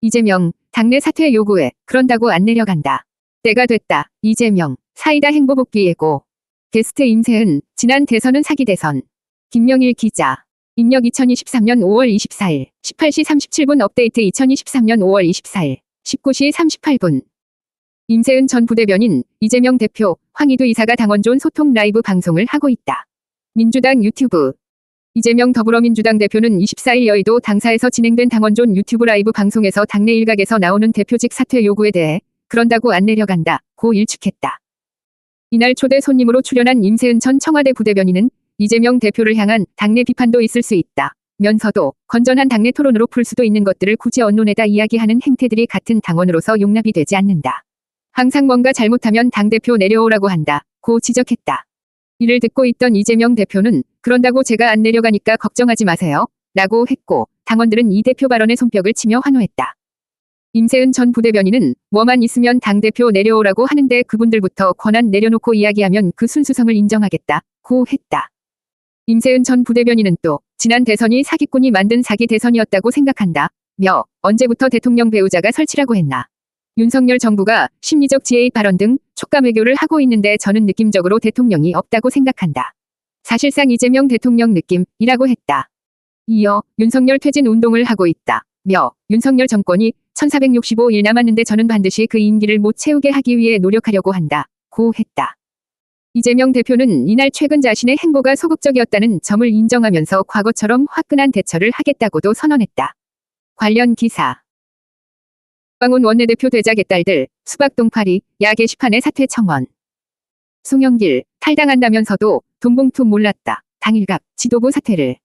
이재명, 당내 사퇴 요구해. 그런다고 안 내려간다. 때가 됐다. 이재명, 사이다 행보복귀 예고. 게스트 임세은, 지난 대선은 사기 대선. 김명일 기자. 입력 2023년 5월 24일, 18시 37분 업데이트 2023년 5월 24일, 19시 38분. 임세은 전 부대변인, 이재명 대표, 황희두 이사가 당원존 소통 라이브 방송을 하고 있다. 민주당 유튜브. 이재명 더불어민주당 대표는 24일 여의도 당사에서 진행된 당원존 유튜브 라이브 방송에서 당내 일각에서 나오는 대표직 사퇴 요구에 대해 그런다고 안 내려간다 고 일축했다. 이날 초대 손님으로 출연한 임세은 전 청와대 부대변인은 이재명 대표를 향한 당내 비판도 있을 수 있다 면서도 건전한 당내 토론으로 풀 수도 있는 것들을 굳이 언론에다 이야기하는 행태들이 같은 당원으로서 용납이 되지 않는다. 항상 뭔가 잘못하면 당대표 내려오라고 한다 고 지적했다. 이를 듣고 있던 이재명 대표는 그런다고 제가 안 내려가니까 걱정하지 마세요 라고 했고 당원들은 이 대표 발언에 손뼉을 치며 환호했다. 임세은 전 부대변인은 뭐만 있으면 당대표 내려오라고 하는데 그분들부터 권한 내려놓고 이야기하면 그 순수성을 인정하겠다 고 했다. 임세은 전 부대변인은 또 지난 대선이 사기꾼이 만든 사기 대선이었다고 생각한다 며 언제부터 대통령 배우자가 설치라고 했나. 윤석열 정부가 심리적 지혜의 발언 등 촉감 외교를 하고 있는데 저는 느낌적으로 대통령이 없다고 생각한다. 사실상 이재명 대통령 느낌이라고 했다. 이어 윤석열 퇴진 운동을 하고 있다 며 윤석열 정권이 1465일 남았는데 저는 반드시 그 임기를 못 채우게 하기 위해 노력하려고 한다 고 했다. 이재명 대표는 이날 최근 자신의 행보가 소극적이었다는 점을 인정하면서 과거처럼 화끈한 대처를 하겠다고도 선언했다. 관련 기사. 박광온 원내대표 되자의 딸들, 수박동파리, 야 게시판에 사퇴 청원. 송영길, 탈당한다면서도 돈봉투 몰랐다. 당일갑, 지도부 사퇴를.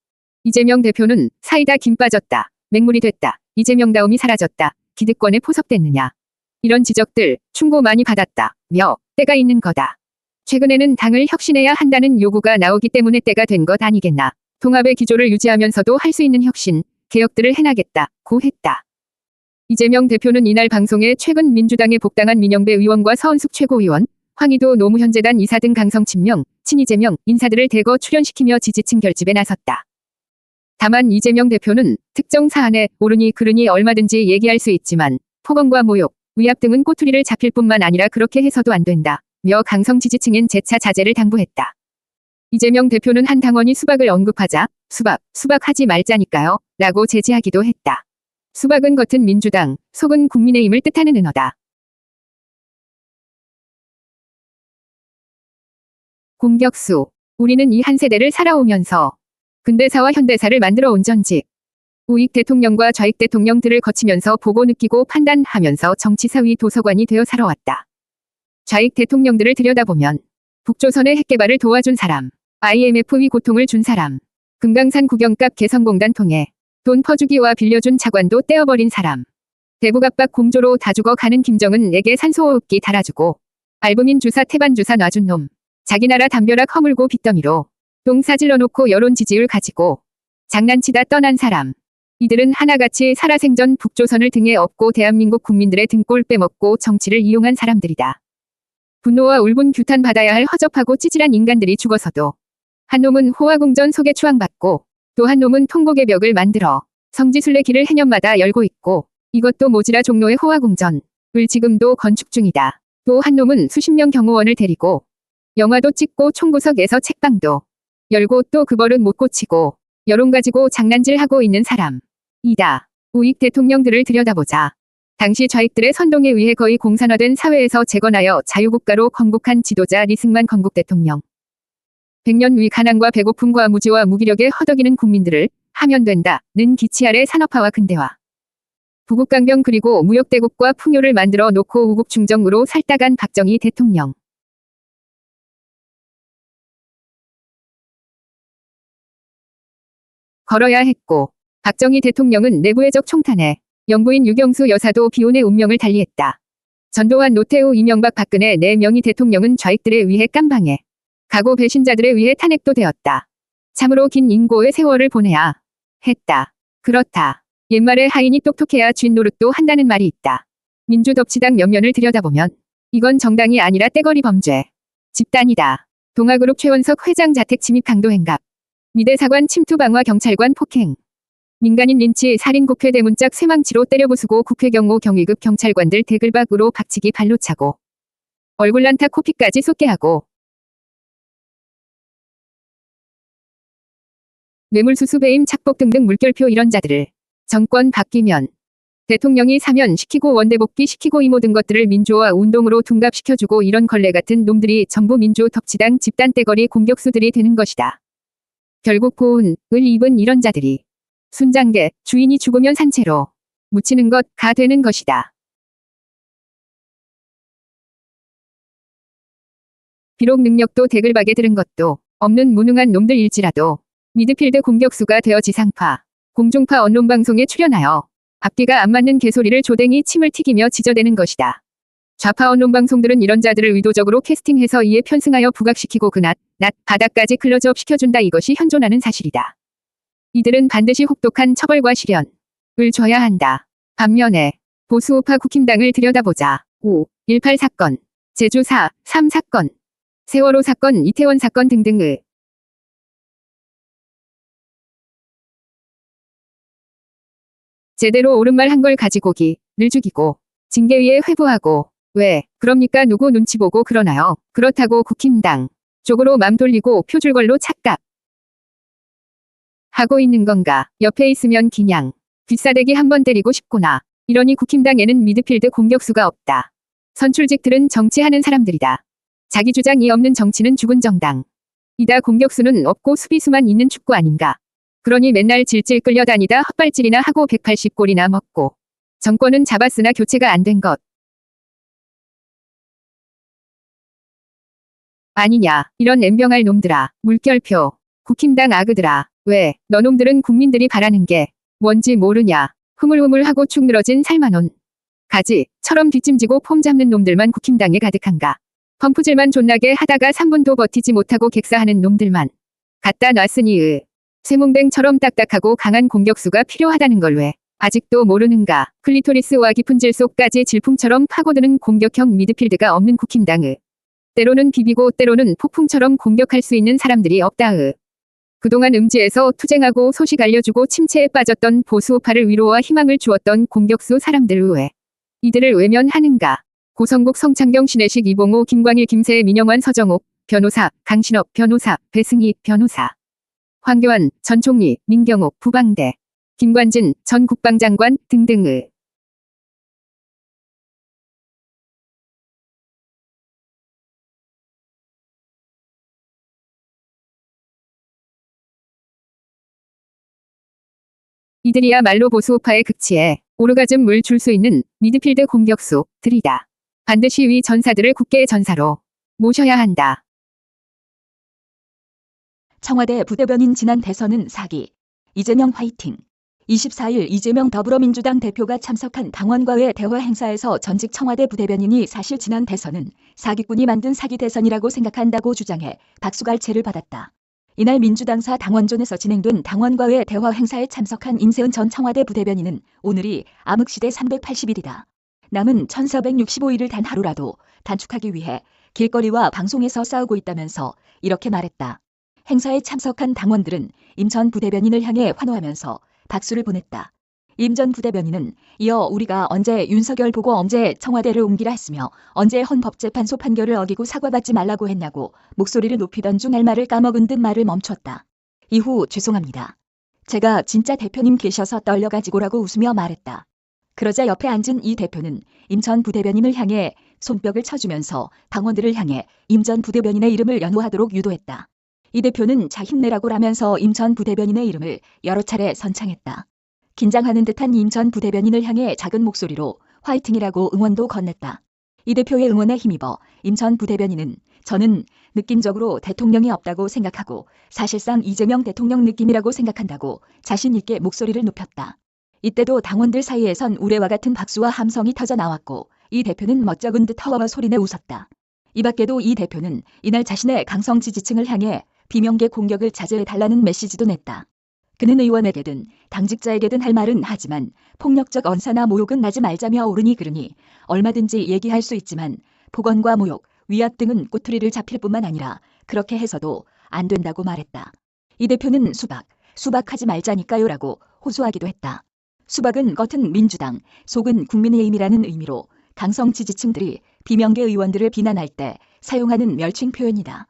이재명 대표는 사이다 김 빠졌다. 맹물이 됐다. 이재명다움이 사라졌다. 기득권에 포섭됐느냐. 이런 지적들 충고 많이 받았다. 며 때가 있는 거다. 최근에는 당을 혁신해야 한다는 요구가 나오기 때문에 때가 된 것 아니겠나. 통합의 기조를 유지하면서도 할 수 있는 혁신, 개혁들을 해나겠다 고 했다. 이재명 대표는 이날 방송에 최근 민주당에 복당한 민영배 의원과 서은숙 최고위원, 황희도 노무현재단 이사 등 강성 친명, 친이재명 인사들을 대거 출연시키며 지지층 결집에 나섰다. 다만 이재명 대표는 특정 사안에 옳으니 그르니 얼마든지 얘기할 수 있지만 폭언과 모욕, 위압 등은 꼬투리를 잡힐 뿐만 아니라 그렇게 해서도 안 된다 며 강성 지지층엔 재차 자제를 당부했다. 이재명 대표는 한 당원이 수박을 언급하자 수박하지 말자니까요 라고 제지하기도 했다. 수박은 겉은 민주당, 속은 국민의힘을 뜻하는 은어다. 공격수. 우리는 이 한 세대를 살아오면서 근대사와 현대사를 만들어 온 전직. 우익 대통령과 좌익 대통령들을 거치면서 보고 느끼고 판단하면서 정치사위 도서관이 되어 살아왔다. 좌익 대통령들을 들여다보면 북조선의 핵개발을 도와준 사람, IMF 위 고통을 준 사람, 금강산 국영값 개선공단 통해 돈 퍼주기와 빌려준 차관도 떼어버린 사람. 대북 압박 공조로 다 죽어가는 김정은에게 산소호흡기 달아주고 알부민 주사 태반 주사 놔준 놈. 자기 나라 담벼락 허물고 빚더미로 똥 사질러 놓고 여론 지지율 가지고 장난치다 떠난 사람. 이들은 하나같이 살아생전 북조선을 등에 업고 대한민국 국민들의 등골 빼먹고 정치를 이용한 사람들이다. 분노와 울분 규탄 받아야 할 허접하고 찌질한 인간들이 죽어서도 한 놈은 호화궁전 속에 추앙받고 또 한 놈은 통곡의 벽을 만들어 성지순례 길을 해년마다 열고 있고 이것도 모지라 종로의 호화궁전을 지금도 건축 중이다. 또 한 놈은 수십 명 경호원을 데리고 영화도 찍고 총구석에서 책방도 열고 또 그 버릇 못 고치고 여론 가지고 장난질하고 있는 사람이다. 우익 대통령들을 들여다보자. 당시 좌익들의 선동에 의해 거의 공산화된 사회에서 재건하여 자유국가로 건국한 지도자 리승만 건국 대통령. 100년 위 가난과 배고픔과 무지와 무기력에 허덕이는 국민들을 하면 된다는 기치 아래 산업화와 근대화. 부국강병 그리고 무역대국과 풍요를 만들어 놓고 우국충정으로 살다간 박정희 대통령. 걸어야 했고 박정희 대통령은 내부애적 총탄에 영부인 유경수 여사도 비혼의 운명을 달리했다. 전두환 노태우 이명박 박근혜 4명의 대통령은 좌익들에 의해 깜방에 가고 배신자들에 의해 탄핵도 되었다. 참으로 긴 인고의 세월을 보내야 했다. 그렇다. 옛말에 하인이 똑똑해야 쥔 노릇도 한다는 말이 있다. 민주덥치당 면면을 들여다보면 이건 정당이 아니라 떼거리 범죄. 집단이다. 동아그룹 최원석 회장 자택 침입 강도 행각. 미대사관 침투 방화 경찰관 폭행. 민간인 린치 살인 국회 대문짝 쇠망치로 때려 부수고 국회 경호 경위급 경찰관들 대글박으로 박치기 발로 차고 얼굴 난타 코피까지 쏟게 하고 뇌물수수 배임 착복 등등 물결표 이런 자들을 정권 바뀌면 대통령이 사면 시키고 원대복귀 시키고 이모 등 것들을 민주화 운동으로 둔갑시켜주고 이런 걸레 같은 놈들이 전부 민주 덕치당 집단 떼거리 공격수들이 되는 것이다. 결국 고운을 입은 이런 자들이 순장계 주인이 죽으면 산채로 묻히는 것가 되는 것이다. 비록 능력도 대글박에 들은 것도 없는 무능한 놈들일지라도 미드필드 공격수가 되어 지상파, 공중파 언론방송에 출연하여 앞뒤가 안 맞는 개소리를 조댕이 침을 튀기며 지저대는 것이다. 좌파 언론방송들은 이런 자들을 의도적으로 캐스팅해서 이에 편승하여 부각시키고 낮 바닥까지 클로즈업 시켜준다. 이것이 현존하는 사실이다. 이들은 반드시 혹독한 처벌과 실현을 줘야 한다. 반면에 보수우파 국힘당을 들여다보자. 5.18 사건, 제주 4.3 사건, 세월호 사건, 이태원 사건 등등의 제대로 옳은 말 한 걸 가지고 기를 죽이고 징계위에 회부하고 왜 그럽니까? 누구 눈치 보고 그러나요? 그렇다고 국힘당 쪽으로 맘 돌리고 표줄걸로 착각 하고 있는 건가? 옆에 있으면 그냥 귀싸대기 한번 때리고 싶구나. 이러니 국힘당에는 미드필드 공격수가 없다. 선출직들은 정치하는 사람들이다. 자기 주장이 없는 정치는 죽은 정당. 이다. 공격수는 없고 수비수만 있는 축구 아닌가? 그러니 맨날 질질 끌려다니다 헛발질이나 하고 180골이나 먹고 정권은 잡았으나 교체가 안 된 것 아니냐. 이런 엠병할 놈들아. 물결표. 국힘당 아그들아. 왜 너놈들은 국민들이 바라는 게 뭔지 모르냐. 흐물흐물하고 축 늘어진 살만온 가지처럼 뒷짐지고 폼 잡는 놈들만 국힘당에 가득한가. 펌프질만 존나게 하다가 3분도 버티지 못하고 객사하는 놈들만 갖다 놨으니 쇠몽뱅처럼 딱딱하고 강한 공격수가 필요하다는 걸 왜 아직도 모르는가. 클리토리스와 깊은 질 속까지 질풍처럼 파고드는 공격형 미드필드가 없는 국힘당의 때로는 비비고 때로는 폭풍처럼 공격할 수 있는 사람들이 없다의 그동안 음지에서 투쟁하고 소식 알려주고 침체에 빠졌던 보수우파를 위로와 희망을 주었던 공격수 사람들 왜 이들을 외면하는가. 고성국 성창경 신혜식 이봉호 김광일 김세혜 민영환 서정옥 변호사 강신업 변호사 배승희 변호사 황교안 전 총리 민경욱 부방대 김관진 전 국방장관 등등의 이들이야말로 보수우파의 극치에 오르가즘을 줄 수 있는 미드필드 공격수들이다. 반드시 위 전사들을 국계의 전사로 모셔야 한다. 청와대 부대변인 지난 대선은 사기. 이재명 화이팅. 24일 이재명 더불어민주당 대표가 참석한 당원과의 대화 행사에서 전직 청와대 부대변인이 사실 지난 대선은 사기꾼이 만든 사기 대선이라고 생각한다고 주장해 박수갈채를 받았다. 이날 민주당사 당원존에서 진행된 당원과의 대화 행사에 참석한 임세은 전 청와대 부대변인은 오늘이 암흑시대 380일이다. 남은 1465일을 단 하루라도 단축하기 위해 길거리와 방송에서 싸우고 있다면서 이렇게 말했다. 행사에 참석한 당원들은 임 전 부대변인을 향해 환호하면서 박수를 보냈다. 임 전 부대변인은 이어 우리가 언제 윤석열 보고 언제 청와대를 옮기라 했으며 언제 헌법재판소 판결을 어기고 사과받지 말라고 했냐고 목소리를 높이던 중 할 말을 까먹은 듯 말을 멈췄다. 이후 죄송합니다. 제가 진짜 대표님 계셔서 떨려가지고라고 웃으며 말했다. 그러자 옆에 앉은 이 대표는 임 전 부대변인을 향해 손뼉을 쳐주면서 당원들을 향해 임 전 부대변인의 이름을 연호하도록 유도했다. 이 대표는 자 힘내라고라면서 임 전 부대변인의 이름을 여러 차례 선창했다. 긴장하는 듯한 임 전 부대변인을 향해 작은 목소리로 화이팅이라고 응원도 건넸다. 이 대표의 응원에 힘입어 임 전 부대변인은 저는 느낌적으로 대통령이 없다고 생각하고 사실상 이재명 대통령 느낌이라고 생각한다고 자신 있게 목소리를 높였다. 이때도 당원들 사이에선 우레와 같은 박수와 함성이 터져 나왔고 이 대표는 멋쩍은 듯 허와와 소리내 웃었다. 이 밖에도 이 대표는 이날 자신의 강성 지지층을 향해 비명계 공격을 자제해달라는 메시지도 냈다. 그는 의원에게든 당직자에게든 할 말은 하지만 폭력적 언사나 모욕은 하지 말자며 옳으니 그르니 얼마든지 얘기할 수 있지만 폭언과 모욕, 위압 등은 꼬투리를 잡힐 뿐만 아니라 그렇게 해서도 안 된다고 말했다. 이 대표는 수박, 수박하지 말자니까요라고 호소하기도 했다. 수박은 겉은 민주당, 속은 국민의힘이라는 의미로 강성 지지층들이 비명계 의원들을 비난할 때 사용하는 멸칭 표현이다.